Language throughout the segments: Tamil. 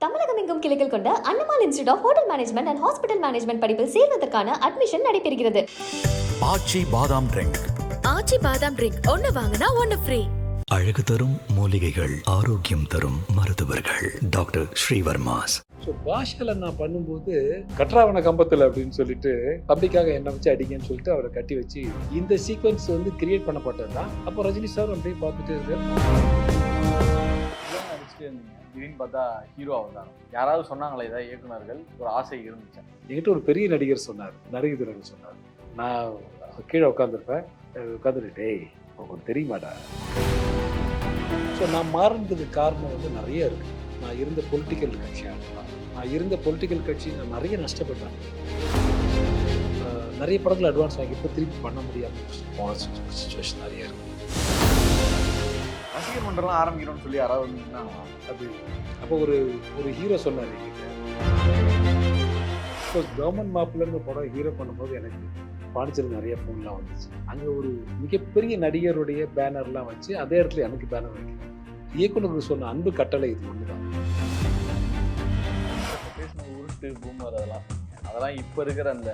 தமிழகம் எங்கும் கிளைகள் கொண்ட Annamal institute of hotel management and hospital management படிப்பில் சேர்வதற்கான அட்மிஷன் நடைபெறுகிறது. ஆச்சி பாதாம் ட்ரிங்க். ஆச்சி பாதாம் ட்ரிங்க் ஒன்னு வாங்கினா ஒன்னு ஃப்ரீ. அழகு தரும் மூலிகைகள், ஆரோக்கியம் தரும் மருத்துவர்கள். டாக்டர் ஸ்ரீவர்மாஸ். ஸோ பாஷையில் நான் பண்ணும்போது கற்றாவன கம்பத்தில் அப்படின்னு சொல்லிட்டு தம்பிக்காக என்னை வச்சு அடிங்கன்னு சொல்லிட்டு அவரை கட்டி வச்சு இந்த சீக்வன்ஸ் வந்து கிரியேட் பண்ணப்பட்டது தான். அப்போ ரஜினி சார் அப்படியே பார்த்துட்டு இருக்காரு. நடிச்சுட்டு இருந்தீங்க, திடீர்னு பார்த்தா ஹீரோ ஆகுதான். யாராவது சொன்னாங்களே ஏதாவது இயக்குனர்கள் ஒரு ஆசை இருந்துச்சு? என்கிட்ட ஒரு பெரிய நடிகர் சொன்னார், நடிகர் சொன்னார். நான் கீழே உட்காந்துருப்பேன், உட்காந்துட்டு டேய் உங்களுக்கு தெரியுமாடா. ஸோ நான் மாறினதுக்கு காரணம் வந்து நிறைய இருக்குது. நான் இருந்த பொலிட்டிக்கல் கட்சியாக நான் நிறைய நஷ்டப்பட்டேன். நிறைய படங்கள் அட்வான்ஸ் வாங்கி இப்போ திருப்பி பண்ண முடியாமல் போன சுச்சுவேஷன் நிறைய இருக்குது. ரசிகர் மன்றம்லாம் ஆரம்பிக்கணும்னு சொல்லி யாராவது வந்தீங்கன்னா அது அப்போ ஒரு ஹீரோ சொன்னார் என்கிட்ட. ஸோ கவர்மெண்ட் மாப்பிள்ளைன்னு படம் ஹீரோ பண்ணும்போது எனக்கு பாண்டிச்சேரி நிறைய ஃபோன்லாம் வந்துச்சு. அங்கே ஒரு மிகப்பெரிய நடிகருடைய பேனர்லாம் வச்சு அதே இடத்துல எனக்கு பேனர் வைக்கிறேன். இயக்குநருக்கு சொன்ன அன்பு கட்டளை இது ஒன்று தான். பேசின உருட்டு பூமர் அதெல்லாம் இப்போ இருக்கிற அந்த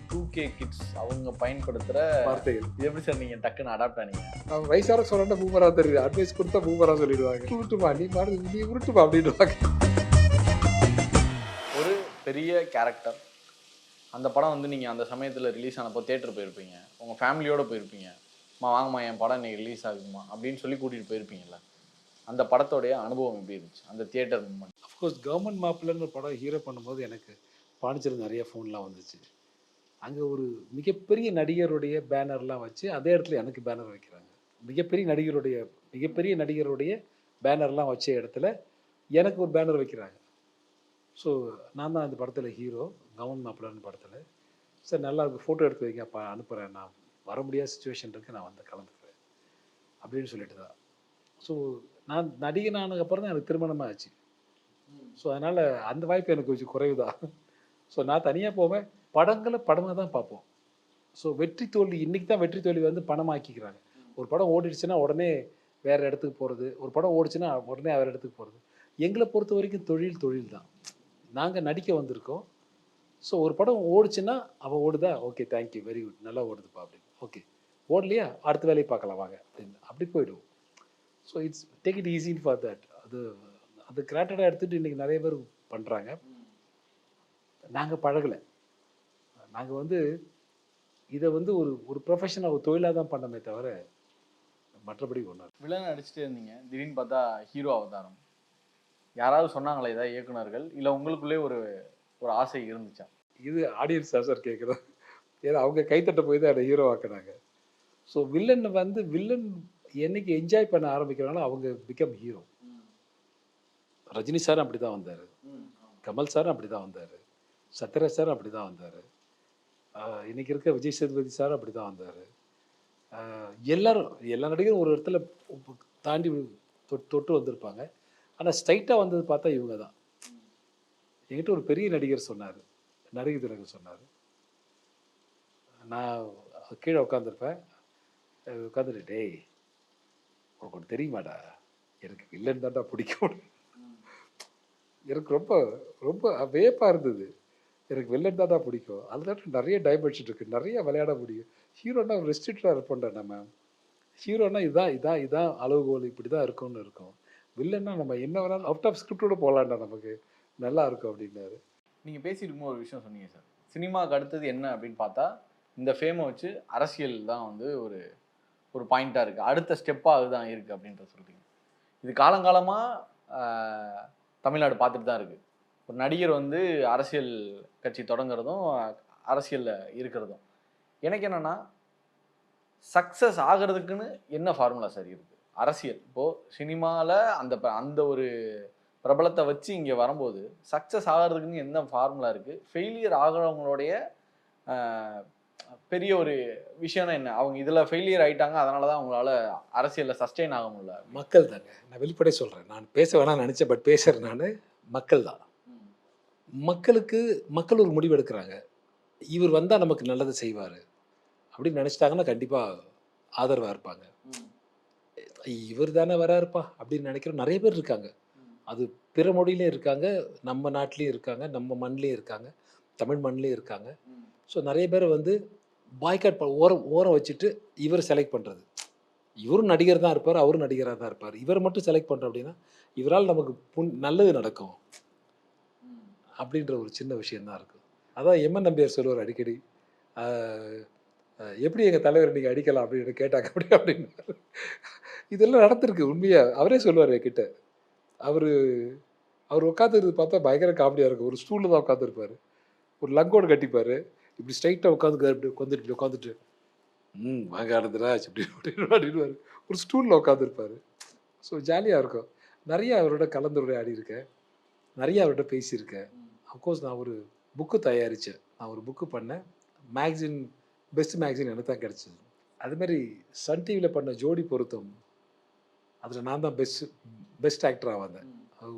2K கிட்ஸ் அவங்க பயன்படுத்துகிற வார்த்தைகள். இது எப்படி சார் நீங்கள் டக்குன்னு அடாப்ட் ஆனீங்க? அவன் வயசார சொன்னா பூமரா தெரியுது, அட்வைஸ் கொடுத்தா பூமரா சொல்லிடுவாங்க. உருட்டுமா நீ உருட்டுமா அப்படின்வாங்க. ஒரு பெரிய கேரக்டர், அந்த படம் வந்து நீங்கள் அந்த சமயத்தில் ரிலீஸ் ஆனப்போ தியேட்டர் போயிருப்பீங்க, உங்கள் ஃபேமிலியோடு போயிருப்பீங்க. வாங்கம்மா என் படம் இன்னைக்கு ரிலீஸ் ஆகுதுமா அப்படின்னு சொல்லி கூட்டிகிட்டு போயிருப்பீங்கல்ல. அந்த படத்தோடைய அனுபவம் எப்படி இருந்துச்சு, அந்த தியேட்டர் மூமெண்ட்? அஃப்கோர்ஸ் கவர்மெண்ட் மாப்பிள்ளைன்னு படம் ஹீரோ பண்ணும்போது எனக்கு பாண்டிச்சேரி நிறைய ஃபோன்லாம் வந்துச்சு. அங்கே ஒரு மிகப்பெரிய நடிகருடைய பேனர்லாம் வச்சு அதே இடத்துல எனக்கு பேனர் வைக்கிறாங்க. மிகப்பெரிய நடிகருடைய பேனர்லாம் வச்ச இடத்துல எனக்கு ஒரு பேனர் வைக்கிறாங்க. ஸோ நான் தான் அந்த படத்தில் ஹீரோ, கவர்மெண்ட் மாப்பிள்ளைன்னு படத்தில். சார் நல்லா ஃபோட்டோ எடுத்து வைங்க, அப்போ அனுப்புகிறேன், நான் வர முடியாத சுச்சுவேஷன் இருக்குது, நான் வந்து கலந்துக்கிறேன் அப்படின்னு சொல்லிட்டு தான். ஸோ நான் நடிகன் ஆனதுக்கப்புறம் தான் எனக்கு திருமணமாக ஆச்சு. ஸோ அதனால் அந்த வாய்ப்பு எனக்கு கொஞ்சம் குறைவு தான். ஸோ நான் தனியாக போவேன், படமாக தான் பார்ப்போம். ஸோ வெற்றி தோல்வி இன்றைக்கி தான் வெற்றி தோல்வி வந்து பணமாக்கிக்கிறாங்க. ஒரு படம் ஓடிடுச்சுன்னா உடனே வேறு இடத்துக்கு போகிறது, ஒரு படம் ஓடிச்சுன்னா உடனே வேறு இடத்துக்கு போகிறது. எங்களை பொறுத்த வரைக்கும் தொழில் தான். நாங்கள் நடிக்க வந்திருக்கோம். ஸோ ஒரு படம் ஓடிச்சுன்னா அவள் ஓடுதா, ஓகே தேங்க்யூ வெரி குட், நல்லா ஓடுதுப்பா அப்படின்னு. ஓகே ஓடலையா அடுத்த வேலையை பார்க்கலாம் வாங்க அப்படின்னு அப்படி போயிடுவோம். So it's take it easy for that. அது கிராண்டடாக எடுத்துகிட்டு இன்றைக்கி நிறைய பேர் பண்ணுறாங்க. நாங்கள் பழகலை. நாங்கள் வந்து இதை வந்து ஒரு ப்ரொஃபஷனாக ஒரு தொழிலாக தான் பண்ணமே தவிர மற்றபடி ஒன்றும். வில்லன் அடிச்சுட்டே இருந்தீங்க, திடீர்னு பார்த்தா ஹீரோ அவதாரம். யாராவது சொன்னாங்களே ஏதாவது இயக்குனர்கள், இல்லை உங்களுக்குள்ளே ஒரு ஆசை இருந்துச்சா? இது ஆடியன்ஸ் தான் சார் கேட்குறோம். ஏன்னா அவங்க கைத்தட்ட போய் தான் அதை ஹீரோ ஆக்குனாங்க. ஸோ வில்லன் என்னைக்கு என்ஜாய் பண்ண ஆரம்பிக்கிறாங்களோ அவங்க பிகம் ஹீரோ. ரஜினி சார் அப்படி தான் வந்தார், கமல் சாரும் அப்படி தான் வந்தார், சத்யராஜ் சாரும் அப்படி தான் வந்தார், இன்றைக்கி இருக்க விஜய் சேதுபதி சாரும் அப்படி தான் வந்தார். எல்லா நடிகரும் ஒரு இடத்துல தாண்டி தொட்டு வந்திருப்பாங்க. ஆனால் ஸ்ட்ரைட்டாக வந்தது பார்த்தா இவங்க தான். என்கிட்ட ஒரு பெரிய நடிகர் சொன்னார், நடிகர் சொன்னார். நான் கீழே உட்காந்துருப்பேன், உட்காந்துட்டு டேய் உனக்கு தெரியுமாடா எனக்கு வில்லன் தான்டா பிடிக்கும். எனக்கு ரொம்ப ரொம்ப வேப்பாக இருந்தது. எனக்கு வில்லன் தான்டா பிடிக்கும். அதுதான் நிறைய டைமென்ஷன் இருக்குது, நிறைய விளையாட முடியும். ஹீரோனா ரெஸ்ட்ரிக்டாக இருப்போம்டா நம்ம. ஹீரோனா இதான் அளவுகோல், இப்படி தான் இருக்கும்னு இருக்கும். வில்லன்னா நம்ம என்ன வேணாலும் அவுட் ஆஃப் ஸ்கிரிப்டோட போகலான்டா, நமக்கு நல்லா இருக்கும் அப்படின்னாரு. நீங்கள் பேசிட்டு இருக்கும்போது ஒரு விஷயம் சொன்னீங்க சார், சினிமாவுக்கு அடுத்தது என்ன அப்படின்னு பார்த்தா இந்த ஃபேமை வச்சு அரசியல் தான் வந்து ஒரு பாயிண்ட்டாக இருக்குது, அடுத்த ஸ்டெப்பாக அதுதான் இருக்குது அப்படின்ற சொல்கிறீங்க. இது காலங்காலமாக தமிழ்நாடு பார்த்துட்டு தான் இருக்குது. ஒரு நடிகர் வந்து அரசியல் கட்சி தொடங்குறதும் அரசியலில் இருக்கிறதும். எனக்கு என்னென்னா சக்ஸஸ் ஆகிறதுக்குன்னு என்ன ஃபார்முலா சார் இருக்குது? அரசியல் இப்போது சினிமாவில் அந்த ஒரு பிரபலத்தை வச்சு இங்கே வரும்போது சக்ஸஸ் ஆகிறதுக்குன்னு என்ன ஃபார்முலா இருக்குது? ஃபெயிலியர் ஆகிறவங்களுடைய பெரிய ஒரு விஷயம்னா என்ன? அவங்க இதில் ஃபெயிலியர் ஆகிட்டாங்க, அதனால தான் அவங்களால அரசியலில் சஸ்டெயின் ஆக முடியல. மக்கள் தாங்க, நான் வெளிப்படையாக சொல்கிறேன். நான் பேச வேணாம்னு நினச்சேன், பட் பேசுகிறேன். நான் மக்கள் தான். மக்கள் ஒரு முடிவு எடுக்கிறாங்க, இவர் வந்தால் நமக்கு நல்லது செய்வார் அப்படின்னு நினச்சிட்டாங்கன்னா கண்டிப்பாக ஆதரவாக இருப்பாங்க. இவர் தானே வராருப்பா அப்படின்னு நினைக்கிற நிறைய பேர் இருக்காங்க. அது பிற மொழியிலையும் இருக்காங்க, நம்ம நாட்டிலையும் இருக்காங்க, நம்ம மண்ணிலையும் இருக்காங்க, தமிழ் மண்ணிலையும் இருக்காங்க. ஸோ நிறைய பேர் வந்து பாய்காட் ஓரம் வச்சுட்டு இவர் செலக்ட் பண்ணுறது. இவரும் நடிகர் தான் இருப்பார், அவரும் நடிகராக தான் இருப்பார். இவரை மட்டும் செலக்ட் பண்ணுறோம் அப்படின்னா இவரால் நமக்கு நல்லது நடக்கும் அப்படின்ற ஒரு சின்ன விஷயந்தான் இருக்கும். அதான் எம்என் நம்பியார் சொல்லுவார் அடிக்கடி, எப்படி எங்கள் தலைவர் நீங்கள் அடிக்கலாம் அப்படின்னு கேட்டாங்க அப்படின்னு. இதெல்லாம் நடந்திருக்கு உண்மையாக. அவரே சொல்லுவார் என்கிட்ட. அவர் உட்காந்துருது பார்த்தா பயங்கர காமெடியாக இருக்கும். ஒரு ஸ்டூலில் தான் உட்காந்துருப்பார், ஒரு லங்கோடு கட்டிப்பார், இப்படி ஸ்ட்ரைட்டாக உட்காந்துட்டு வாங்க ஆனந்தராஜ் அப்படின்னு ஒரு ஸ்டூலில் உட்காந்துருப்பார். ஸோ ஜாலியாக இருக்கும். நிறைய அவரோட கலந்துரையாடி இருக்கேன், நிறைய அவர்கிட்ட பேசியிருக்கேன். அஃப்கோர்ஸ் நான் ஒரு புக்கு தயாரித்தேன், நான் ஒரு புக்கு பண்ணேன். மேக்சின், பெஸ்ட் மேக்சின் எனக்கு தான் கிடச்சிது. அதுமாதிரி சன் டிவியில் பண்ண ஜோடி பொருத்தம், அதில் நான் தான் பெஸ்ட் ஆக்டராக வந்தேன்.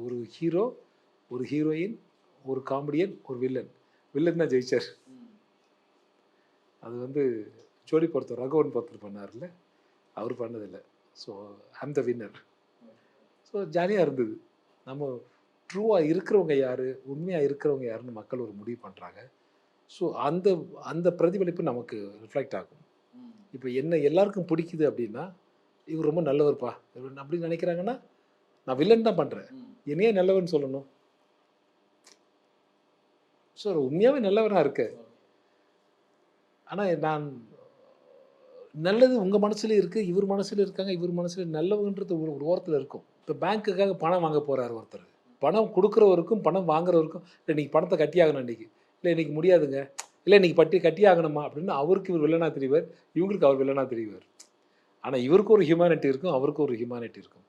ஒரு ஹீரோ, ஒரு ஹீரோயின், ஒரு காமெடியன், ஒரு வில்லன் தான் ஜெயிச்சார். அது வந்து ஜோடி பொருத்தம் ரகவன் பொருத்தம் பண்ணார்ல, அவர் பண்ணதில்லை. So I'm the winner. So ஜாலியாக இருந்தது. நம்ம ட்ரூவாக இருக்கிறவங்க யார், உண்மையாக இருக்கிறவங்க யாருன்னு மக்கள் ஒரு முடிவு பண்ணுறாங்க. ஸோ அந்த பிரதிபலிப்பு நமக்கு ரிஃப்ளெக்ட் ஆகும். இப்போ என்ன எல்லாருக்கும் பிடிக்குது அப்படின்னா, இவர் ரொம்ப நல்லவர்ப்பா அப்படின்னு நினைக்கிறாங்கன்னா, நான் வில்லன் தான் பண்ணுறேன், என்னையே நல்லவன் சொல்லணும். ஸோ உண்மையாகவே நல்லவனாக இருக்க. ஆனால் நான் நல்லது உங்கள் மனசுலேயும் இருக்குது, இவர் மனசில் இருக்காங்க, இவர் மனசில் நல்லவன்றது ஒரு ஓரத்தில் இருக்கும். இப்போ பேங்க்குக்காக பணம் வாங்க போகிறார் ஒருத்தர், பணம் கொடுக்குறவருக்கும் பணம் வாங்குறவருக்கும், இல்லை இன்றைக்கி பணத்தை கட்டியாகணும், இன்றைக்கி இல்லை இன்றைக்கி முடியாதுங்க, இல்லை இன்றைக்கி கட்டியாகணுமா அப்படின்னு அவருக்கு இவர் வில்லனாக தெரிவார், இவங்களுக்கு அவர் வில்லனாக தெரிவார். ஆனால் இவருக்கு ஒரு ஹியூமனிட்டி இருக்கும், அவருக்கு ஒரு ஹியூமனிட்டி இருக்கும்.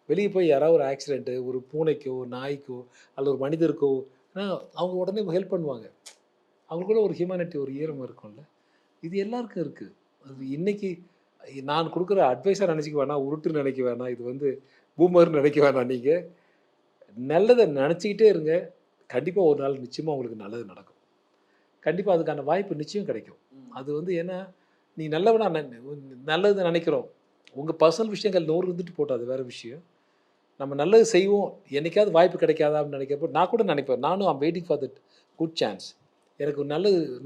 வெளியே போய் யாராவது ஒரு ஆக்சிடெண்ட்டு, ஒரு பூனைக்கோ நாய்க்கோ அல்லது ஒரு மனிதருக்கோ அவங்க உடனே ஹெல்ப் பண்ணுவாங்க. அவங்களுக்குள்ள ஒரு ஹியூமனிட்டி, ஒரு ஈரம் இருக்கும்ல. இது எல்லாருக்கும் இருக்குது. அது இன்றைக்கி நான் கொடுக்குற அட்வைஸாக நினச்சிக்க வேணாம், உருட்டுன்னு நினைக்க வேணாம், இது வந்து பூமர்னு நினைக்க வேணாம். நீங்கள் நல்லதை நினச்சிக்கிட்டே இருங்க, கண்டிப்பாக ஒரு நாள் நிச்சயமாக உங்களுக்கு நல்லது நடக்கும். கண்டிப்பாக அதுக்கான வாய்ப்பு நிச்சயம் கிடைக்கும். அது வந்து ஏன்னா நீ நல்லவனா நல்லது நினைக்கிறோம், உங்கள் பர்சனல் விஷயங்கள் 100 இருந்துட்டு போட்டோம், அது வேறு விஷயம். நம்ம நல்லது செய்வோம், என்றைக்காவது வாய்ப்பு கிடைக்காதா அப்படின்னு நினைக்கிறப்போ நான் கூட நினைப்பேன், நானும் I'm waiting for that good chance. எனக்கு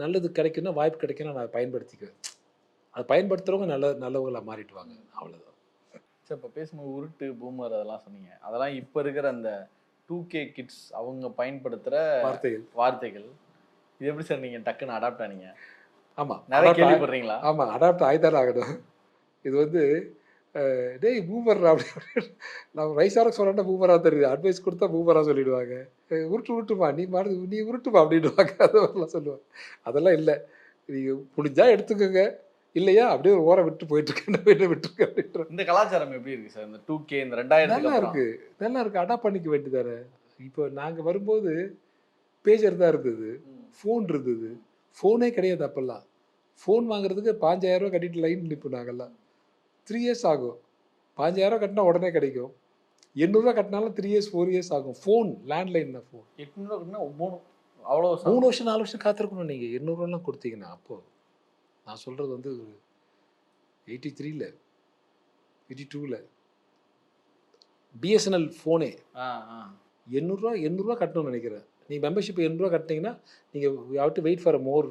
நல்லது கிடைக்குன்னா, வாய்ப்பு கிடைக்குன்னா நான் பயன்படுத்திக்குவேன். அதை பயன்படுத்துகிறவங்க நல்லவங்களாக மாறிட்டுவாங்க, அவ்வளோதான். சார் இப்போ பேசும்போது உருட்டு, பூமர் அதெல்லாம் சொன்னீங்க. அதெல்லாம் இப்போ இருக்கிற அந்த 2K கிட்ஸ் அவங்க பயன்படுத்துகிற வார்த்தைகள். இது எப்படி சார் நீங்கள் டக்குன்னு அடாப்ட் ஆனீங்க? ஆமாம், நிறைய கேள்விப்படுறீங்களா? ஆமாம், அடாப்ட் ஆகிதானே ஆகணும். இது வந்து டேய் பூமர்ரா அப்படி நான் வயசாக சொல்கிறேன்னா பூமராக தெரியுது, அட்வைஸ் கொடுத்தா பூமராக சொல்லிவிடுவாங்க. உருட்டுமா நீ உருட்டுமா அப்படின்வாங்க, அதெல்லாம் சொல்லுவாங்க. அதெல்லாம் இல்லை, நீங்கள் முடிஞ்சால் எடுத்துக்கோங்க, இல்லையா அப்படியே ஒரு ஓரம் விட்டுருக்க அப்படின்ற. இந்த கலாச்சாரம் எப்படி இருக்குது சார் இந்த 2K இந்த 2000? நல்லா இருக்குது, அடாப்ட் பண்ணிக்க வேண்டியதானே. இப்போ நாங்கள் வரும்போது பேஜர் தான் இருந்தது, ஃபோன் இருந்தது, ஃபோனே கிடையாது அப்போல்லாம். ஃபோன் வாங்குறதுக்கு 5000 ரூபா கட்டிட்டு லைன் நிற்போம் நாங்கள்லாம். 3 years ஆகும். 5000 கட்டினா உடனே கிடைக்கும், 800 ரூபா கட்டினாலும் 3 years 4 years ஆகும். ஃபோன் லேண்ட்லைன் தான் ஃபோன். 800 ரூபா கட்டினா அவ்வளோ 3 வருஷம் 4 வருஷம் காத்திருக்கணும் நீங்கள் 800 ரூபாலாம் கொடுத்தீங்கன்னா. அப்போது நான் சொல்கிறது வந்து 83ல் 82ல் பிஎஸ்என்எல் ஃபோனே 800 ரூபா கட்டணும்னு நினைக்கிறேன். நீங்கள் மெம்பர்ஷிப் 800 ரூபா கட்டினீங்கன்னா நீங்கள் have to wait for a more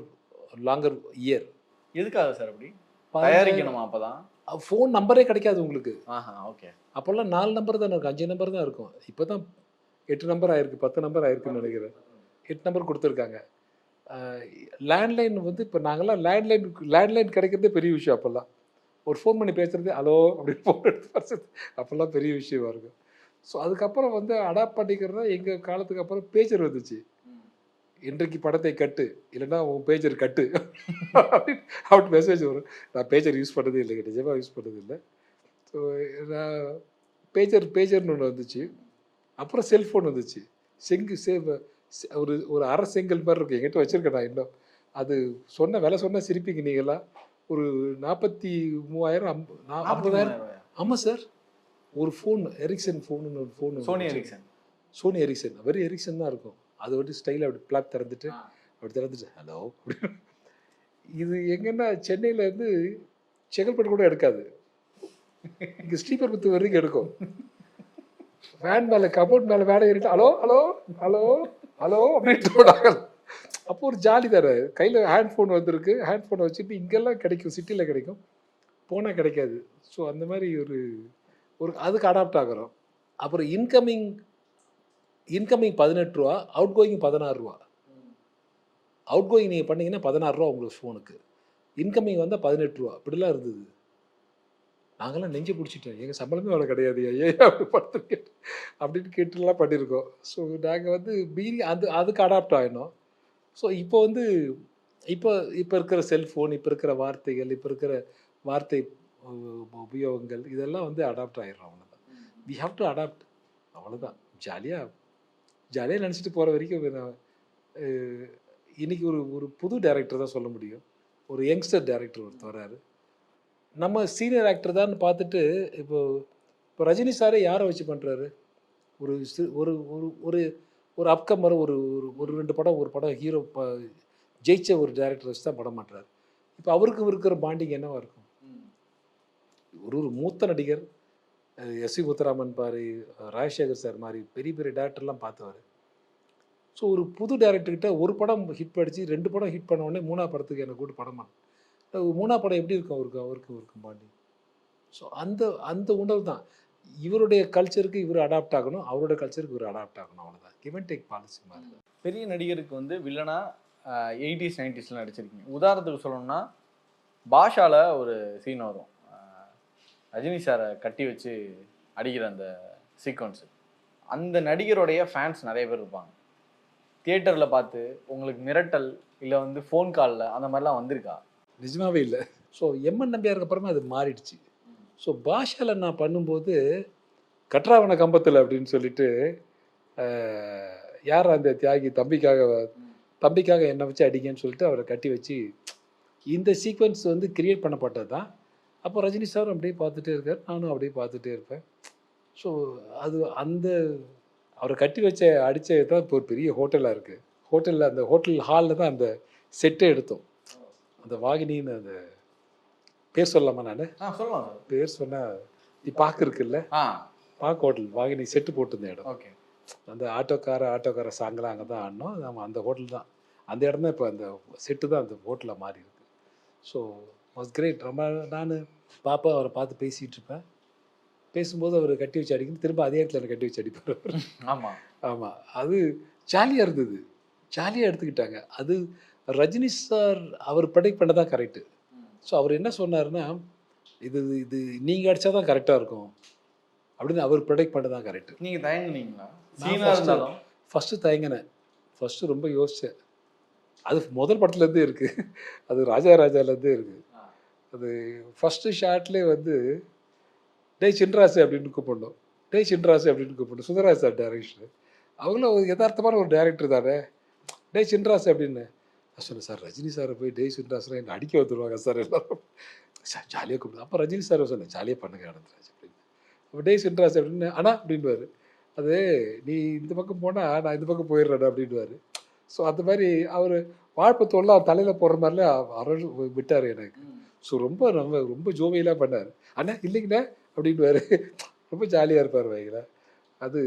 longer year. எதுக்காக சார் அப்படி தயாரிக்கணுமா? அப்போ தான் ஃபோன் நம்பரே கிடைக்காது உங்களுக்கு. ஓகே. அப்போல்லாம் 4 நம்பர் தான் இருக்கும், 5 நம்பர் தான் இருக்கும். இப்போ தான் 8 நம்பர் ஆயிருக்கு, 10 நம்பர் ஆயிருக்குன்னு நினைக்கிறேன். 8 நம்பர் கொடுத்துருக்காங்க. லேண்ட்லைன் வந்து இப்போ நாங்கள்லாம் லேண்ட்லைன் கிடைக்கிறதே பெரிய விஷயம். அப்போல்லாம் ஒரு ஃபோன் பண்ணி பேசுறது ஹலோ அப்படின்னு ஃபோன் எடுத்து பேசுறது அப்போல்லாம் பெரிய விஷயமா இருக்கும். ஸோ அதுக்கப்புறம் வந்து அடாப்ட் பண்ணிக்கிறதா எங்கள் காலத்துக்கு அப்புறம் பேஜர் வந்துச்சு. இன்றைக்கு படத்தை கட்டு, இல்லைன்னா உன் பேஜர் கட்டு அப்படி மெசேஜ் வரும். நான் பேஜர் யூஸ் பண்ணதே இல்லைங்க, நிஜமாக யூஸ் பண்ணது இல்லை. ஸோ நான் பேஜர்னு ஒன்று வந்துச்சு. அப்புறம் செல்ஃபோன் வந்துச்சு. ஒரு அரை செங்கல் மாதிரி இருக்கும், எங்கிட்ட வச்சுருக்கேன் நான் இன்னும். அது விலை சொன்னால் சிரிப்பீங்க நீங்களாம். ஒரு 43,000 50,000. ஆமாம் சார், ஒரு ஃபோன் எரிக்சன் ஃபோனுன்னு ஒரு phone, Sony Ericsson very Ericsson தான் இருக்கும். அதை வந்து ஸ்டைலில் அப்படி பிளாக் திறந்துட்டு ஹலோ அப்படி. இது எங்கன்னா சென்னையிலேருந்து செங்கல்பட்டு கூட எடுக்காது, இங்கே ஸ்ரீபெரும்புத்தூர் வரைக்கும் எடுக்கும். வேன் மேலே கபோர்ட் மேலே வேலை ஏறிட்டு ஹலோ ஹலோ ஹலோ ஹலோ அப்படின்ட்டு நாங்கள். அப்போ ஒரு ஜாலி தானே. கையில் ஹேண்ட் ஃபோன் வந்திருக்கு, ஹேண்ட் ஃபோனை வச்சுட்டு இங்கெல்லாம் கிடைக்கும், சிட்டியில் கிடைக்கும், போனால் கிடைக்காது. ஸோ அந்த மாதிரி ஒரு ஒரு அதுக்கு அடாப்ட் ஆகிறோம். அப்புறம் இன்கமிங் 18 ரூபா, அவுட் கோயிங் 16 ரூபா. அவுட் கோயிங் நீங்கள் பண்ணிங்கன்னா 16 ரூபா உங்களுக்கு ஃபோனுக்கு, இன்கமிங் வந்தால் 18 ரூபா. இப்படிலாம் இருந்தது. நாங்களாம் நெஞ்சு பிடிச்சிட்டோம், எங்கள் சம்பளமே அவ்வளோ கிடையாது, ஏன் அப்படி படுத்துருக்கேன் அப்படின்னு கேட்டுலாம் பண்ணியிருக்கோம். ஸோ நாங்கள் வந்து மீறி அதுக்கு அடாப்ட் ஆகினோம். ஸோ இப்போ வந்து இப்போ இருக்கிற செல்ஃபோன், இப்போ இருக்கிற வார்த்தைகள், இப்போ இருக்கிற வார்த்தை உபயோகங்கள் இதெல்லாம் வந்து அடாப்ட் ஆகிடுறோம். அவ்வளோதான். We have to adapt. அவ்வளோதான். ஜாலியாக நினச்சிட்டு போகிற வரைக்கும் இன்றைக்கி ஒரு புது டைரக்டர் தான் சொல்ல முடியும். ஒரு யங்ஸ்டர் டைரக்டர் ஒருத்தர் வராரு. நம்ம சீனியர் ஆக்டர் தான் பார்த்துட்டு இப்போ ரஜினி சாரே யாரை வச்சு பண்ணுறாரு? ஒரு ஒரு ஒரு அப்கமர், ஒரு ஒரு 2 படம், ஒரு படம் ஹீரோ ஜெயிச்ச ஒரு டைரக்டர் வச்சு தான் படம் மாட்டுறாரு. இப்போ அவருக்கு இருக்கிற பாண்டிங் என்னவா இருக்கும்? ஒரு மூத்த நடிகர் எஸ்.வி. முத்துராமன் பாரு, ராஜசேகர் சார் மாதிரி பெரிய பெரிய டேரக்டர்லாம் பார்த்தவர். ஸோ ஒரு புது டேரக்டர்கிட்ட ஒரு படம் ஹிட் படித்து 2 படம் ஹிட் பண்ண உடனே 3ஆவது படத்துக்கு எனக்கு கூட படம் 3ஆவது படம் எப்படி இருக்கும் அவருக்கு பாண்டி? ஸோ அந்த உணர்வு தான். இவருடைய கல்ச்சருக்கு இவர் அடாப்ட் ஆகணும், அவரோட கல்ச்சருக்கு இவர் அடாப்ட் ஆகணும். அவ்வளோதான். கிவ் அண்ட் டேக் பாலிசி மாதிரி தான். பெரிய நடிகருக்கு வந்து வில்லனா 80s 90s நடிச்சிருக்கீங்க. உதாரணத்துக்கு சொல்லணும்னா பாஷால ஒரு சீன் வரும், ரஜினி சாரை கட்டி வச்சு அடிக்கிற அந்த சீக்வன்ஸு. அந்த நடிகருடைய ஃபேன்ஸ் நிறைய பேர் இருப்பாங்க. தியேட்டரில் பார்த்து உங்களுக்கு மிரட்டல் இல்லை வந்து ஃபோன் காலில் அந்த மாதிரிலாம் வந்திருக்கா? நிஜமாவே இல்லை. ஸோ எம்என் நம்பியாருக்கு அப்புறமா அது மாறிடுச்சு. ஸோ பாஷாவில் நான் பண்ணும்போது கற்றாவன கம்பத்தில் அப்படின்னு சொல்லிட்டு யார் அந்த தியாகி தம்பிக்காக என்னை வச்சு அடிங்கன்னு சொல்லிட்டு அவரை கட்டி வச்சு இந்த சீக்வன்ஸ் வந்து கிரியேட் பண்ணப்பட்டது தான். அப்போ ரஜினி சார் அப்படியே பார்த்துட்டே இருக்கார், நானும் அப்படியே பார்த்துட்டே இருப்பேன். ஸோ அது அவரை கட்டி வச்ச அடித்தது தான் இப்போ ஒரு பெரிய ஹோட்டலாக இருக்குது. ஹோட்டலில் அந்த ஹோட்டல் ஹாலில் தான் அந்த செட்டை எடுத்தோம். அந்த வாகினின்னு அந்த பேர் சொல்லலாமா? நான் சொல்லலாம். பேர் சொன்னால் நீ பார்க்க இருக்குல்ல, பார்க்க ஹோட்டல் வாகினி செட்டு போட்டிருந்த இடம். ஓகே. அந்த ஆட்டோக்கார சாங்கெலாம் அங்கே தான் ஆடினோம். நம்ம அந்த ஹோட்டல் தான், அந்த இடம் தான் இப்போ அந்த செட்டு தான் அந்த ஹோட்டலில் மாறி இருக்கு. So was great. ரொம்ப நான் பாப்பா அவரை பார்த்து பேசிகிட்டு இருப்பேன். பேசும்போது அவர் கட்டி வச்சு அடிக்கணும், திரும்ப அதே இடத்துல கட்டி வச்சு அடிப்பார். ஆமாம், அது ஜாலியாக இருந்தது, ஜாலியாக எடுத்துக்கிட்டாங்க. அது ரஜினி சார் அவர் ப்ரொடெக்ட் பண்ண தான் கரெக்டு. ஸோ அவர் என்ன சொன்னார்னா, இது நீங்கள் அடித்தா தான் கரெக்டாக இருக்கும் அப்படின்னு அவர் ப்ரொடெக்ட் பண்ண தான் கரெக்டு. நீங்கள் தயங்குனீங்களா? ஃபஸ்ட்டு தயங்கினேன், ஃபஸ்ட்டு ரொம்ப யோசித்தேன். அது முதல் படத்துலேருந்தே இருக்குது, அது ராஜாலேருந்தே இருக்குது. அது ஃபஸ்ட்டு ஷார்ட்லேயே வந்து டேய் சின்ராசு அப்படின்னு கூப்பிடணும், டேய் சின்ராசு அப்படின்னு கூப்பிடணும். சுந்தரராஜ் சார் டைரக்ஷன், அவங்களும் ஒரு யதார்த்தமான ஒரு டைரக்டர் தானே. டேய் சின்ராசு அப்படின்னு நான் சொன்னேன். சார் ரஜினி சாரை போய் டேய் சின்ராசுனா என்னை அடிக்க வந்துடுவாங்க சார் எல்லாரும். சார் ஜாலியாக கூப்பிடுது. அப்போ ரஜினி சார் சொன்னேன், ஜாலியாக பண்ணுங்க ஆனந்தராஜ் அப்படின்னு. அப்போ டேய் சின்ராசு அப்படின்னு அண்ணா அப்படின்வார். அது நீ இந்த பக்கம் போனால் நான் இந்த பக்கம் போயிடுறேன் அப்படின்வார். ஸோ அந்த மாதிரி அவர் வாழ்ப்பு தோல்ல தலையில் போடுற மாதிரிலாம் அருள் விட்டார் எனக்கு. ஸோ ரொம்ப ஜோவியெல்லாம் பண்ணார். அண்ணா இல்லைங்கண்ணா அப்படின்வார். ரொம்ப ஜாலியாக இருப்பார் வைங்களா. அது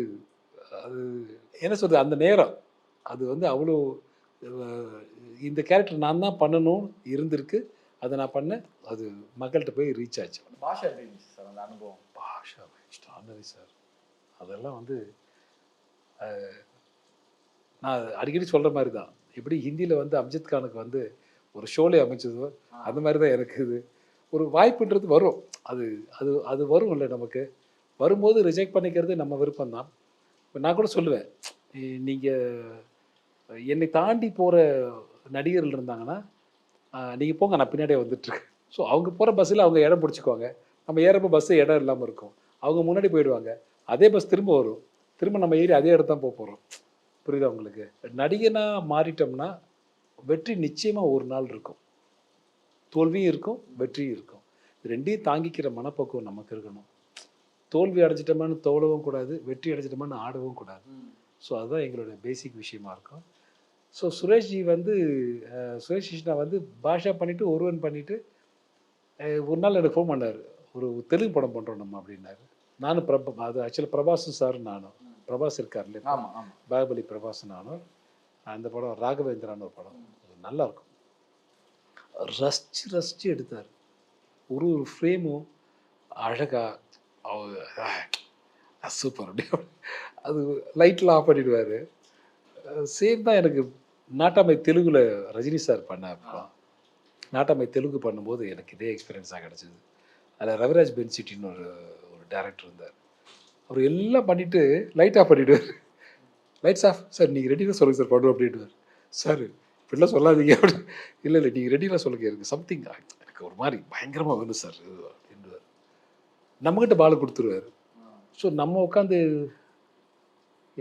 என்ன சொல்கிறது, அந்த நேரம் அது வந்து அவ்வளோ இந்த கேரக்டர் நான் தான் பண்ணணும் இருந்திருக்கு. அதை நான் பண்ணேன், அது மக்கள்கிட்ட போய் ரீச் ஆச்சு. பாஷா எப்படி இருந்துச்சு சார் அந்த அனுபவம்? பாஷா எக்ஸ்ட்ரானரி சார். அதெல்லாம் வந்து நான் அடிக்கடி சொல்கிற மாதிரி தான், எப்படி ஹிந்தியில் வந்து அம்ஜத் கானுக்கு வந்து ஒரு ஷோலே அமைச்சதோ அந்த மாதிரி தான் எனக்கு இது ஒரு வாய்ப்புன்றது வரும். அது வரும் இல்லை, நமக்கு வரும்போது ரிஜெக்ட் பண்ணிக்கிறது நம்ம விருப்பம்தான். இப்போ நான் கூட சொல்லுவேன், நீங்கள் என்னை தாண்டி போகிற நடிகர்கள் இருந்தாங்கன்னா நீங்கள் போங்க, நான் பின்னாடியே வந்துட்டுருக்கேன். ஸோ அவங்க போகிற பஸ்ஸில் அவங்க இடம் பிடிச்சிக்குவாங்க, நம்ம ஏறப்போ பஸ்ஸு இடம் இல்லாமல் இருக்கும், அவங்க முன்னாடி போயிடுவாங்க, அதே பஸ் திரும்ப வரும், திரும்ப நம்ம ஏறி அதே இடத்தான் போக போகிறோம். புரியுதா உங்களுக்கு? நடிகனாக மாறிட்டோம்னா வெற்றி நிச்சயமாக ஒரு நாள் இருக்கும், தோல்வியும் இருக்கும் வெற்றியும் இருக்கும். ரெண்டையும் தாங்கிக்கிற மனப்பக்குவம் நமக்கு இருக்கணும். தோல்வி அடைஞ்சிட்டோமான்னு தோலவும் கூடாது, வெற்றி அடைஞ்சிட்டோமான்னு ஆடவும் கூடாது. ஸோ அதுதான் எங்களோட பேசிக் விஷயமா இருக்கும். ஸோ சுரேஷ் கிருஷ்ணா வந்து பாஷா பண்ணிவிட்டு ஒருவன் பண்ணிவிட்டு ஒரு நாள் எனக்கு ஃபோன் பண்ணார், ஒரு தெலுங்கு படம் பண்ணுறோம் நம்ம அப்படின்னாரு. நானும் அது ஆக்சுவலாக பிரபாஸும் சார் நானும், பிரபாஸ் இருக்கார் இல்லையா, ஆமா ஆமா. பாகுபலி பிரபாஸ் நானும். அந்த படம் ராகவேந்திரான்னு ஒரு படம், அது நல்லா இருக்கும். ரசிச்சு ரசிச்சு எடுத்தார். ஒரு ஒரு ஃப்ரேமும் அழகா சூப்பர் அப்படி. அது லைட்லாம் ஆஃப் பண்ணிடுவார். சேம் தான் எனக்கு நாட்டாமை தெலுங்குல ரஜினி சார் பண்ண அப்புறம் நாட்டாமை தெலுங்கு பண்ணும்போது எனக்கு இதே எக்ஸ்பீரியன்ஸாக கிடச்சிது. அதில் ரவிராஜ் பென்சிட்டின்னு ஒரு ஒரு டேரக்டர் இருந்தார். அவர் எல்லாம் பண்ணிவிட்டு லைட் ஆஃப் பண்ணிவிடுவார். லைட்ஸ் ஆஃப் சார், நீங்கள் ரெடியாக சொல்லுங்கள் சார் பண்ணுவோம் அப்படின்ட்டுவார். சார் இப்படிலாம் சொல்லாதீங்க அப்படி. இல்லை இல்லை, நீங்கள் ரெடியாக சொல்லுங்கள், எனக்கு சம்திங் எனக்கு ஒரு மாதிரி பயங்கரமாக வேணும் சார் அப்படின்ட்டுவார். நம்மக்கிட்ட பால் கொடுத்துருவார். ஸோ நம்ம உட்காந்து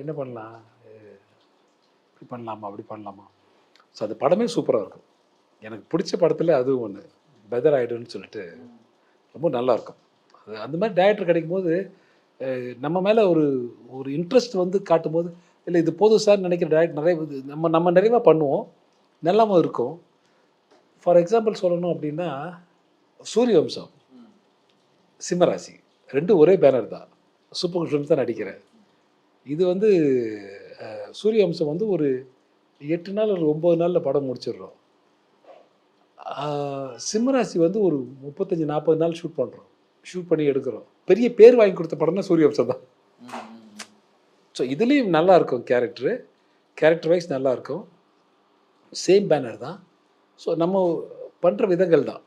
என்ன பண்ணலாம், இப்படி பண்ணலாமா அப்படி பண்ணலாமா. ஸோ அந்த படமே சூப்பராக இருக்கும். எனக்கு பிடிச்ச படத்தில் அதுவும் ஒன்று, பெதர் ஆகிடும்னு சொல்லிட்டு ரொம்ப நல்லாயிருக்கும். அது அந்த மாதிரி டைரக்டர் கிடைக்கும் போது நம்ம மேலே ஒரு ஒரு இன்ட்ரெஸ்ட் வந்து காட்டும் போது, இல்லை இது போதும் சார் நினைக்கிற டைரக்டர் நிறைய நம்ம நிறைவாக பண்ணுவோம், நல்லாவும் இருக்கும். ஃபார் எக்ஸாம்பிள் சொல்லணும் அப்படின்னா, சூரியவம்சம் சிம்மராசி ரெண்டும் ஒரே பேனர் தான், சூப்பர் ஃபிலிம்ஸ் தான் நடிக்கிறேன். இது வந்து சூரியவம்சம் வந்து ஒரு 8 நாள் ஒரு 9 நாளில் படம் முடிச்சிடுறோம். சிம்மராசி வந்து ஒரு 35-40 நாள் ஷூட் பண்ணி எடுக்கிறோம். பெரிய பேர் வாங்கி கொடுத்த படம்னா சூரியவம்சம் தான். ஸோ இதுலேயும் நல்லா இருக்கும், கேரக்டர் வைஸ் நல்லா இருக்கும். சேம் பேனர் தான். ஸோ நம்ம பண்ணுற விதங்கள் தான்.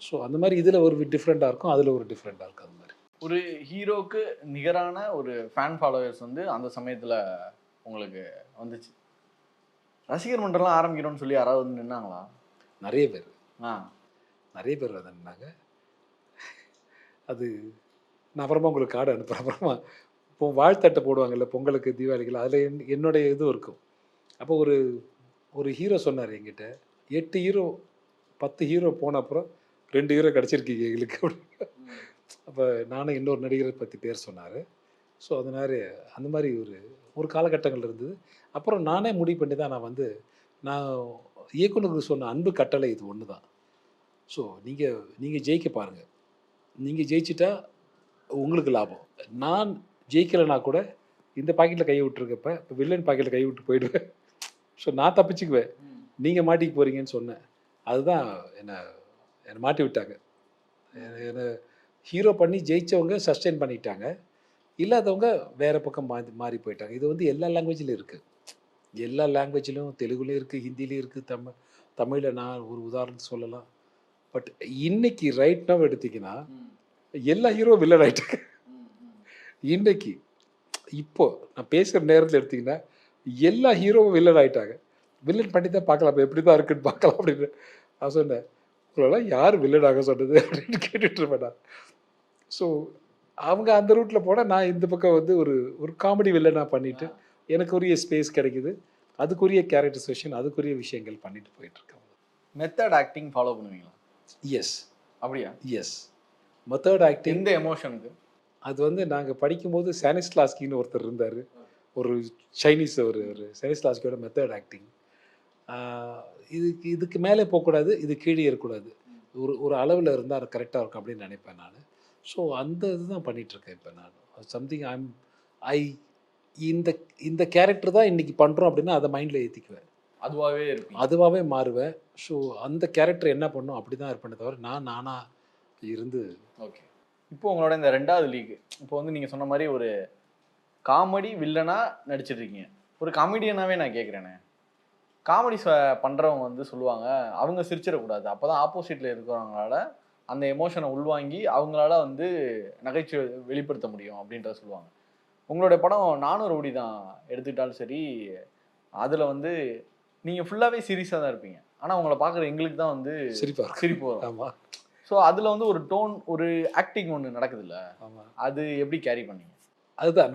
ஸோ அந்த மாதிரி இதில் ஒரு டிஃப்ரெண்ட்டாக இருக்கும், அதில் ஒரு டிஃப்ரெண்ட்டாக இருக்கும். அது மாதிரி ஒரு ஹீரோக்கு நிகரான ஒரு ஃபேன் ஃபாலோவர்ஸ் வந்து அந்த சமயத்தில் உங்களுக்கு வந்துச்சு. ரசிகர் மன்றம்லாம் ஆரம்பிக்கிறோன்னு சொல்லி யாராவது வந்து நின்னாங்களா? நிறைய பேர் அதை நின்னாங்க. அது நான் அப்புறமா உங்களுக்கு கார்டு அனுப்புகிறேன். அப்புறமா இப்போ வாழ்த்தட்டை போடுவாங்கல்ல பொங்கலுக்கு தீபாவளிகள், அதில் என்னுடைய இதுவும் இருக்கும். அப்போ ஒரு ஹீரோ சொன்னார் என்கிட்ட, 8 ஹீரோ 10 ஹீரோ போன அப்புறம் 2 ஹீரோ கிடச்சிருக்கீங்க எங்களுக்கு அப்படின்னு. அப்போ நானும் இன்னொரு நடிகரை பற்றி பேர் சொன்னார். ஸோ அதனால அந்த மாதிரி ஒரு காலகட்டங்கள் இருந்தது. அப்புறம் நானே முடிவு பண்ணி தான் நான் இயக்குனருக்கு சொன்ன அன்பு கட்டளை இது ஒன்று தான். ஸோ நீங்கள் ஜெயிக்க பாருங்கள், நீங்கள் ஜெயிச்சிட்டா உங்களுக்கு லாபம். நான் ஜெயிக்கலைனா கூட இந்த பாக்கெட்டில் கை விட்டுருக்கப்ப இப்போ வில்லன் பாக்கெட்டில் கை விட்டு போயிடுவேன். ஸோ நான் தப்பிச்சுக்குவேன், நீங்கள் மாட்டிக்க போகிறீங்கன்னு சொன்னேன். அதுதான் என்னை மாட்டி விட்டாங்க. என்னை ஹீரோ பண்ணி ஜெயித்தவங்க சஸ்டெயின் பண்ணிட்டாங்க, இல்லாதவங்க வேறு பக்கம் மாறி போயிட்டாங்க. இது வந்து எல்லா லாங்குவேஜிலும் இருக்குது, எல்லா லாங்குவேஜிலும், தெலுங்குலேயும் இருக்குது, ஹிந்திலையும் இருக்குது, தமிழில் நான் ஒரு உதாரணத்துக்கு சொல்லலாம். பட் இன்னைக்கு ரைட் நவ் எடுத்திங்கன்னா எல்லா ஹீரோ வில்லன் ஆகிட்டாங்க. இன்னைக்கு இப்போ நான் பேசுகிற நேரத்தில் எடுத்திங்கன்னா எல்லா ஹீரோவும் வில்லன் ஆகிட்டாங்க. வில்லன் பண்ணி தான் பார்க்கலாம், எப்படி தான் இருக்குன்னு பார்க்கலாம் அப்படின்னு நான் சொன்னேன். உங்களெல்லாம் யார் வில்லனாக சொன்னது அப்படின்னு கேட்டுட்டு இருப்பேன் நான். ஸோ அவங்க அந்த ரூட்டில் போனால் நான் இந்த பக்கம் வந்து ஒரு காமெடி வில்லனாக பண்ணிவிட்டு எனக்கு உரிய ஸ்பேஸ் கிடைக்குது, அதுக்குரிய கேரக்டரைசேஷன், அதுக்குரிய விஷயங்கள் பண்ணிட்டு போயிட்டுருக்கேன். மெத்தட் ஆக்டிங் ஃபாலோ பண்ணுவீங்களா? எஸ். அப்படியா? Yes, method acting. இந்த எமோஷனுக்கு அது வந்து நாங்கள் படிக்கும்போது சானிஸ்லாஸ்கின்னு ஒருத்தர் இருந்தார், ஒரு சைனீஸ், ஒரு சானிஸ்லாஸ்கியோட மெத்தட் ஆக்டிங். இதுக்கு மேலே போகக்கூடாது, இது கீழே இருக்கக்கூடாது, ஒரு அளவில் இருந்தால் அது கரெக்டாக இருக்கும் அப்படின்னு நினைப்பேன் நான். ஸோ அந்த இதுதான் பண்ணிகிட்ருக்கேன் இப்போ நான். சம்திங் இந்த கேரக்டர் தான் இன்றைக்கி பண்ணுறோம் அப்படின்னா அதை மைண்டில் ஏற்றிக்குவேன், அதுவாகவே மாறுவேன். ஸோ அந்த கேரக்டர் என்ன பண்ணும் அப்படி தான் இருப்பேனே தவிர நானாக இருந்து. ஓகே, இப்போ உங்களோட இந்த 2வது லீக், இப்போ வந்து நீங்கள் சொன்ன மாதிரி ஒரு காமெடி வில்லனாக நடிச்சிட்ருக்கீங்க. ஒரு காமெடியனாகவே நான் கேட்குறேனே, காமெடி பண்ணுறவங்க வந்து சொல்லுவாங்க அவங்க சிரிச்சிடக்கூடாது, அப்போ தான் ஆப்போசிட்டில் இருக்கிறவங்களால அந்த எமோஷனை உள்வாங்கி அவங்களால வந்து நகைச்சுவை வெளிப்படுத்த முடியும் அப்படின்றத சொல்லுவாங்க. உங்களுடைய படம் 400 கோடி தான் எடுத்துக்கிட்டாலும் சரி, அதில் வந்து நீங்கள் ஃபுல்லாகவே சீரியஸாக தான் இருப்பீங்க, ஆனால் உங்களை பார்க்குற எங்களுக்கு தான் வந்து சிரிப்பு வரும். ஆமாம். ஸோ அதில் வந்து ஒரு டோன், ஒரு ஆக்டிங் ஒன்று நடக்குதுல்ல, ஆமாம், அது எப்படி கேரி பண்ணீங்க? அதுதான்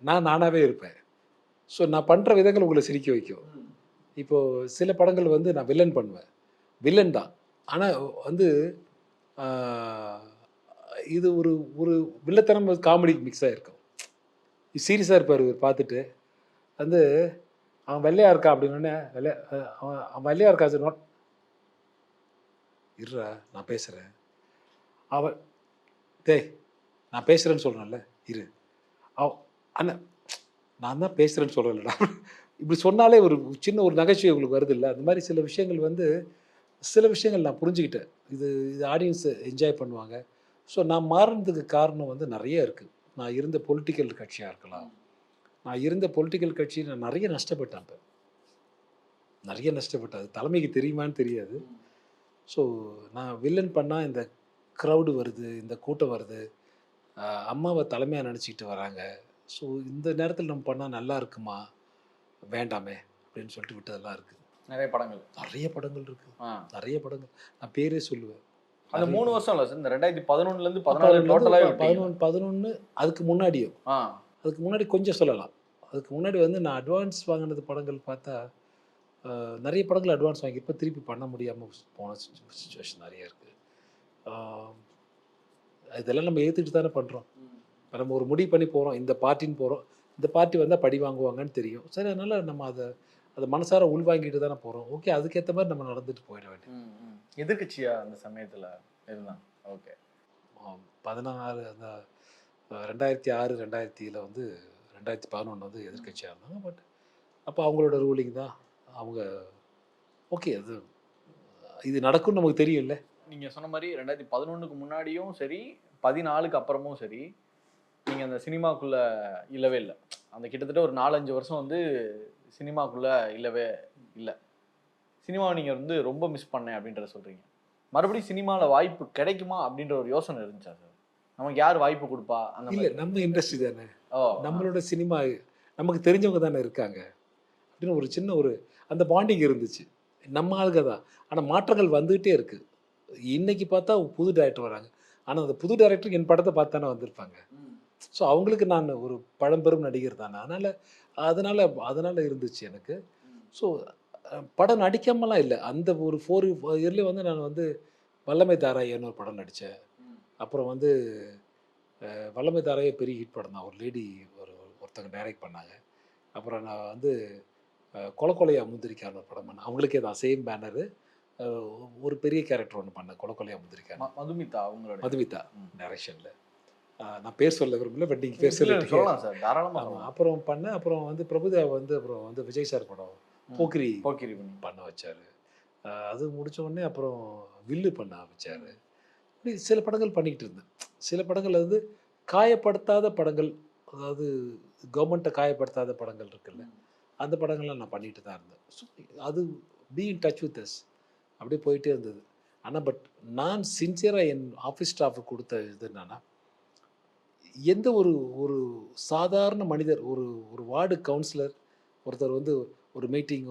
நான் நானாகவே இருப்பேன். ஸோ நான் பண்ணுற விதங்கள் உங்களை சிரிக்க வைக்கும். இப்போது சில படங்கள் வந்து நான் வில்லன் பண்ணுவேன், வில்லன் தான், ஆனால் வந்து இது ஒரு வில்லத்தனம் காமெடி மிக்ஸாக இருக்கும். சீரியஸாக இருப்பார் பார்த்துட்டு வந்து அவன் வெள்ளையாக இருக்கான் அப்படின்னோடனே அவன் வெள்ளையாக இருக்கா சார், இருறா நான் பேசுகிறேன், அவன் டேய் நான் பேசுகிறேன்னு சொல்கிறேன்ல, இரு அண்ணன் நான் தான் பேசுகிறேன்னு சொல்கிறேன்லடா. இப்படி சொன்னாலே ஒரு சின்ன ஒரு நகைச்சுவை உங்களுக்கு வருது இல்லை? அந்த மாதிரி சில விஷயங்கள் நான் புரிஞ்சுக்கிட்டேன். இது ஆடியன்ஸ் என்ஜாய் பண்ணுவாங்க. ஸோ நான் மாறினதுக்கு காரணம் வந்து நிறைய இருக்குது. நான் இருந்த பொலிட்டிக்கல் கட்சியாக இருக்கலாம். நான் இருந்த பொலிட்டிக்கல் கட்சி நான் நிறைய நஷ்டப்பட்டேன். அப்போ நிறைய நஷ்டப்பட்டேன். அது தலைமைக்கு தெரியுமான்னு தெரியாது. ஸோ நான் வில்லன் பண்ணால் இந்த க்ரௌடு வருது, இந்த கூட்டம் வருது, அம்மாவை தலைமையாக நினச்சிக்கிட்டு வராங்க. ஸோ இந்த நேரத்தில் நம்ம பண்ணால் நல்லா இருக்குமா வேண்டாமே அப்படின்னு சொல்லிட்டு விட்டதெல்லாம் இருக்குது. நிறைய படங்கள் இருக்குது. நிறைய படங்கள் நான் பேரே சொல்லுவேன். அந்த 3 வருஷம் இல்லை சார், இந்த 2011லேருந்து 14 டோட்டலாக 11 அதுக்கு முன்னாடி கொஞ்சம் சொல்லலாம். அதுக்கு முன்னாடி வந்து நான் அட்வான்ஸ் வாங்கினது படங்கள் பார்த்தா நிறைய படங்கள் அட்வான்ஸ் வாங்கி இப்போ திருப்பி பண்ண முடியாமல் போன சுச்சுவேஷன் நிறைய இருக்குது. இதெல்லாம் நம்ம ஏற்றுக்கிட்டு தானே பண்ணுறோம். இப்போ நம்ம ஒரு முடிவு பண்ணி போகிறோம், இந்த பார்ட்டின்னு போகிறோம், இந்த பார்ட்டி வந்தால் படி வாங்குவாங்கன்னு தெரியும். சரி, அதனால் நம்ம அதை மனசார உள்வாங்கிட்டு தானே போகிறோம். ஓகே, அதுக்கேற்ற மாதிரி நம்ம நடந்துட்டு போயிட வேண்டியது. எதிர்கட்சியா அந்த சமயத்தில் இருந்தான். ஓகே, 16 அந்த 2006 2000 வந்து 2011 வந்து எதிர்கட்சியாக இருந்தாங்க. பட் அப்போ அவங்களோட ரூலிங் தான். அவங்க ஓகே, இது நடக்கும்னு நமக்கு தெரியும்ல. நீங்கள் சொன்ன மாதிரி 2011க்கு முன்னாடியும் சரி, 14க்கு அப்புறமும் சரி, நீங்கள் அந்த சினிமாக்குள்ளே இல்லவே இல்லை. அந்த கிட்டத்தட்ட ஒரு 4-5 வருஷம் வந்து சினிமாக்குள்ளே இல்லவே இல்லை. சினிமாவை நீங்கள் வந்து ரொம்ப மிஸ் பண்ணேன் அப்படின்றத சொல்கிறீங்க. மறுபடியும் சினிமாவில் வாய்ப்பு கிடைக்குமா அப்படின்ற ஒரு யோசனை இருந்துச்சா சார்? நமக்கு யார் வாய்ப்பு கொடுப்பா? அந்த இல்லை, நம்ம இண்டஸ்ட்ரி தானே, நம்மளோட சினிமா நமக்கு தெரிஞ்சவங்க தானே இருக்காங்க அப்படின்னு ஒரு சின்ன அந்த பாண்டிங் இருந்துச்சு. நம்ம ஆளுங்க தான். ஆனால் மாற்றங்கள் வந்துகிட்டே இருக்குது. இன்னைக்கு பார்த்தா புது டைரக்டர் வராங்க. ஆனால் அந்த புது டைரக்டருக்கு என் படத்தை பார்த்து தானே வந்திருப்பாங்க. ஸோ அவங்களுக்கு நான் ஒரு பழம்பெரும் நடிகர் தானே. அதனால் இருந்துச்சு எனக்கு. ஸோ படம் நடிக்காமலாம் இல்லை. அந்த ஒரு 4 இயர்லேயே வந்து நான் வந்து வல்லமை தாராயன்னு ஒரு படம் நடித்தேன். அப்புறம் வந்து வல்லமை தாராயே பெரிய ஹிட் படம் தான். ஒரு லேடி ஒருத்தங்க டைரக்ட் பண்ணாங்க. அப்புறம் நான் வந்து கொலையா முந்திரிக்கான ஒரு படம் பண்ணேன். அவங்களுக்கே தான் சேம் பேனரு. ஒரு பெரிய கேரக்டர் ஒன்று பண்ணேன், கொலையா முந்திரிக்கான. மதுமிதா டைரக்ஷனில். நான் பேர் சொல்ல விரும்பல, பட் நீங்கள் பேர் சொல்லலாம் சார், தாராளமாக. அப்புறம் பண்ணேன். அப்புறம் வந்து பிரபுதேவா வந்து அப்புறம் வந்து விஜய் சார் படம் போக்கிரி பண்ண வச்சார். அது முடிச்ச உடனே அப்புறம் வில்லு பண்ண வச்சார். இப்படி சில படங்கள் பண்ணிக்கிட்டு இருந்தேன். சில படங்கள் வந்து காயப்படுத்தாத படங்கள், அதாவது கவர்மெண்ட்டை காயப்படுத்தாத படங்கள் இருக்குல்ல, அந்த படங்கள்லாம் நான் பண்ணிட்டு தான் இருந்தேன். ஸோ அது be in touch with us அப்படியே போயிட்டே இருந்தது. ஆனால் பட் நான் சின்சியராக என் ஆஃபீஸ் ஸ்டாஃபுக்கு கொடுத்த இது என்னன்னா, எந்த ஒரு சாதாரண மனிதர், ஒரு வார்டு கவுன்சிலர் ஒருத்தர் வந்து ஒரு மீட்டிங்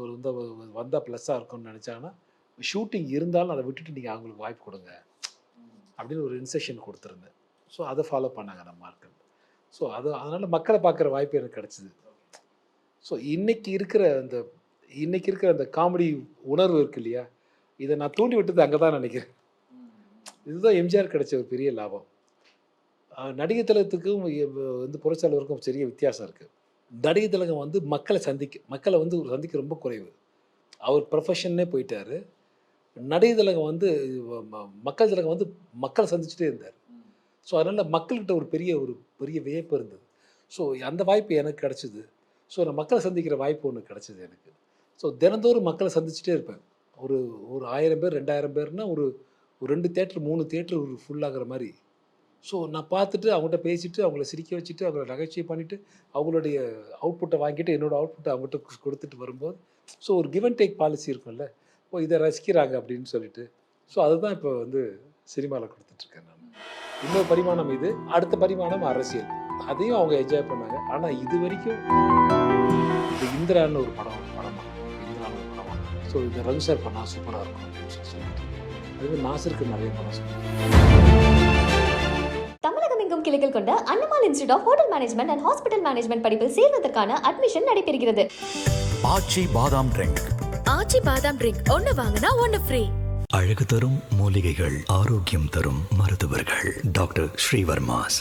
வந்தால் ப்ளஸ்ஸாக இருக்கும்னு நினச்சாங்கன்னா, ஷூட்டிங் இருந்தாலும் அதை விட்டுட்டு நீங்கள் அவங்களுக்கு வாய்ப்பு கொடுங்க அப்படின்னு ஒரு இன்ஸ்ட்ரக்ஷன் கொடுத்துருந்தேன். ஸோ அதை ஃபாலோ பண்ணாங்க நம்ம ஆட்கள். ஸோ அதனால் மக்களை பார்க்குற வாய்ப்பு எனக்கு கிடச்சிது. ஸோ இன்றைக்கி இருக்கிற அந்த காமெடி உணர்வு இருக்கு இல்லையா, இதை நான் தூண்டி விட்டது அங்கே தான் நினைக்கிறேன். இதுதான் எம்ஜிஆர் கிடைச்ச ஒரு பெரிய லாபம். நடிகர் திலகத்துக்கும் வந்து புரட்சியாளருக்கும் பெரிய வித்தியாசம் இருக்குது. நடிகர் திலகம் வந்து மக்களை வந்து சந்திக்க ரொம்ப குறைவு. அவர் ப்ரொஃபஷன்னே போயிட்டார். நடிகர் திலகம் வந்து மக்கள் திலகம் வந்து மக்களை சந்திச்சுட்டே இருந்தார். ஸோ அதனால் மக்கள்கிட்ட ஒரு பெரிய வியப்பு இருந்தது. ஸோ அந்த வாய்ப்பு எனக்கு கிடச்சிது. ஸோ நான் மக்களை சந்திக்கிற வாய்ப்பு ஒன்று கிடச்சிது எனக்கு. ஸோ தினந்தோறும் மக்களை சந்திச்சுட்டே இருப்பேன். ஒரு 1000 பேர் 2000 பேர்னா ஒரு 2 தியேட்டர் 3 தியேட்டர் ஃபுல்லாகிற மாதிரி. ஸோ நான் பார்த்துட்டு அவங்கள்ட்ட பேசிவிட்டு அவங்கள சிரிக்க வச்சுட்டு அவங்கள நகைச்சுவை பண்ணிவிட்டு அவங்களுடைய அவுட்புட்டை வாங்கிட்டு என்னோடய அவுட்புட்டை அவங்ககிட்ட கொடுத்துட்டு வரும்போது, ஸோ ஒரு கிவ் அண்ட் டேக் பாலிசி இருக்கும்ல, இதை ரசிக்கிறாங்க அப்படின்னு சொல்லிட்டு. ஸோ அதுதான் இப்போ வந்து சினிமாவில் கொடுத்துட்ருக்கேன் நான். இன்னொரு பரிமாணம் இது. அடுத்த பரிமாணம் அரசியல். அதையும் அவங்க என்ஜாய் பண்ணாங்க. ஆனால் இது வரைக்கும் இந்த இந்திரான்னு ஒரு படம் ஸோ இந்த ரகு சார் பண்ணால் சூப்பராக இருக்கும் அப்படின்னு சொல்லிட்டு அது நாசருக்கு நிறைய படம் சொல்லுவாங்க. தமிழகம் எங்கும் கிளைகள் கொண்ட Annamal institute of hotel management and hospital management படிப்பில் சேர்வதற்கான அட்மிஷன் நடைபெறுகிறது. ஆச்சி பாதாம் ட்ரிங்க். ஆச்சி பாதாம் ட்ரிங்க் ஒன்னு வாங்கினா ஒன்னு ஃப்ரீ. அழகு தரும் மூலிகைகள், ஆரோக்கியம் தரும் மருத்துவர்கள். டாக்டர் ஸ்ரீவர்மாஸ்.